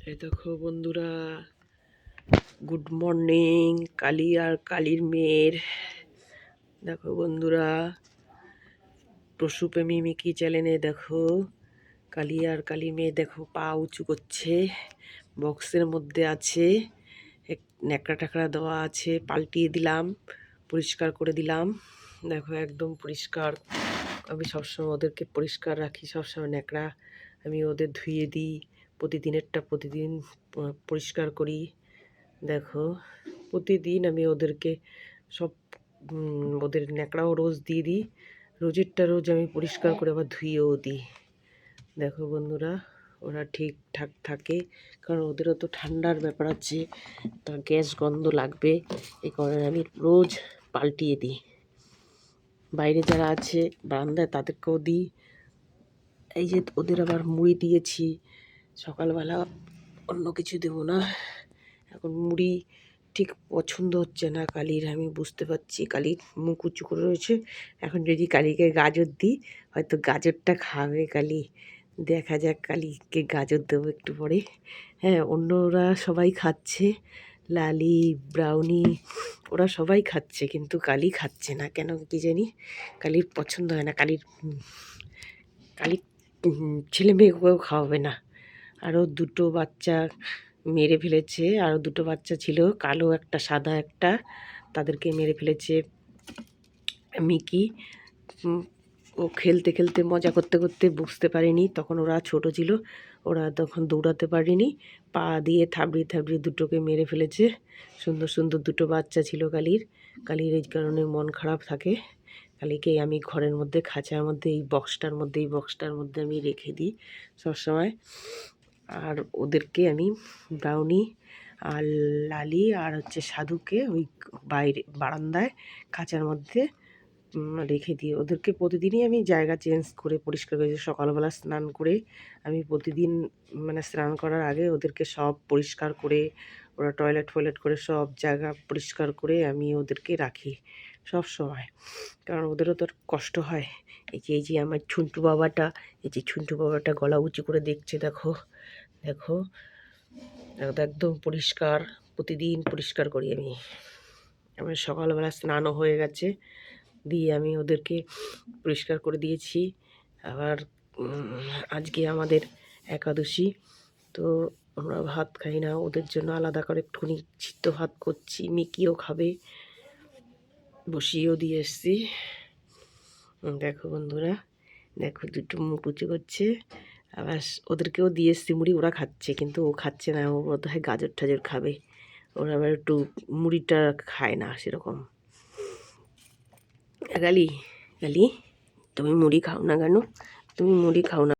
এই দেখো বন্ধুরা, গুড মর্নিং। কালী আর কালীর মেয়ের দেখো বন্ধুরা, পশুপ্রেমী মিকি চ্যানেলে দেখো কালী আর কালীর মেয়ে দেখো পা উঁচু করছে। বক্সের মধ্যে আছে, ন্যাকড়া টাকড়া দেওয়া আছে, পাল্টিয়ে দিলাম, পরিষ্কার করে দিলাম। দেখো একদম পরিষ্কার। আমি সবসময় ওদেরকে পরিষ্কার রাখি, সবসময় ন্যাকড়া আমি ওদের ধুয়ে দিই। প্রতিদিনেরটা প্রতিদিন পরিষ্কার করি। দেখো প্রতিদিন আমি ওদেরকে সব ওদের ন্যাকড়াও রোজ দিয়ে দিই। রোজেরটা রোজ আমি পরিষ্কার করে আবার ধুয়েও দিই। দেখো বন্ধুরা, ওরা ঠিকঠাক থাকে, কারণ ওদেরও তো ঠান্ডার ব্যাপার আছে, তা গ্যাস গন্ধ লাগবে, এই কারণে আমি রোজ পাল্টিয়ে দিই। বাইরে যারা আছে বারান্দায় তাদেরকেও দিই। এই যে ওদের আবার মুড়ি দিয়েছি, সকালবেলা অন্য কিছু দেবো না। এখন মুড়ি ঠিক পছন্দ হচ্ছে না কালীর, আমি বুঝতে পারছি। কালীর মুখ উঁচু করে রয়েছে। এখন যদি কালীকে গাজর দিই, হয়তো গাজরটা খাবে কালী। দেখা যাক, কালীকে গাজর দেবো একটু পরে। হ্যাঁ, অন্যরা সবাই খাচ্ছে, লালি, ব্রাউনি, ওরা সবাই খাচ্ছে, কিন্তু কালী খাচ্ছে না কেন কি জানি। কালীর পছন্দ হয় না। কালীর ছেলে মেয়েকেও খাওয়াবে না। আরও দুটো বাচ্চা মেরে ফেলেছে, আরও দুটো বাচ্চা ছিল, কালো একটা সাদা একটা, তাদেরকে মেরে ফেলেছে মিকি। ও খেলতে খেলতে মজা করতে করতে বুঝতে পারেনি, তখন ওরা ছোট ছিল, ওরা তখন দৌড়াতে পারেনি, পা দিয়ে থাবড়িয়ে থাবড়িয়ে দুটোকে মেরে ফেলেছে। সুন্দর সুন্দর দুটো বাচ্চা ছিল কালীর। কালীর এই কারণে মন খারাপ থাকে। কালীকে আমি ঘরের মধ্যে, খাঁচার মধ্যে, এই বক্সটার মধ্যে আমি রেখে দিই সবসময়। আর ওদেরকে আমি ব্রাউনি আর লালি আর হচ্ছে সাধুকে ওই বাইরে বারান্দায় খাঁচার মধ্যে রেখে দিই। ওদেরকে প্রতিদিনই আমি জায়গা চেঞ্জ করে পরিষ্কার করে, সকালবেলা স্নান করে আমি প্রতিদিন, মানে স্নান করার আগে ওদেরকে সব পরিষ্কার করে, ওরা টয়লেট করে সব জায়গা পরিষ্কার করে আমি ওদেরকে রাখি সব সময়, কারণ ওদেরও তো কষ্ট হয়। এই যে আমার ছুন্টু বাবাটা গলা উঁচু করে দেখছে। দেখো দেখো একদম পরিষ্কার, প্রতিদিন পরিষ্কার করি আমি। আমার সকালবেলা স্নানও হয়ে গেছে, দিয়ে আমি ওদেরকে পরিষ্কার করে দিয়েছি। আবার আজকে আমাদের একাদশী, তো আমরা ভাত খাই না, ওদের জন্য আলাদা করে একটুখানি সিদ্ধ ভাত করছি, মিকিও খাবে, বসিয়েও দিয়ে এসছি। দেখো বন্ধুরা, দেখো দুটো মুখ উঁচু করছে। আবার ওদেরকেও দিয়ে এসছি মুড়ি, ওরা খাচ্ছে, কিন্তু ও খাচ্ছে না, ও বোধ হয় গাজর টাজর খাবে। ওরা আবার একটু মুড়িটা খায় না সেরকম। গালি গালি, তুমি মুড়ি খাও না কেন? তুমি মুড়ি খাও না?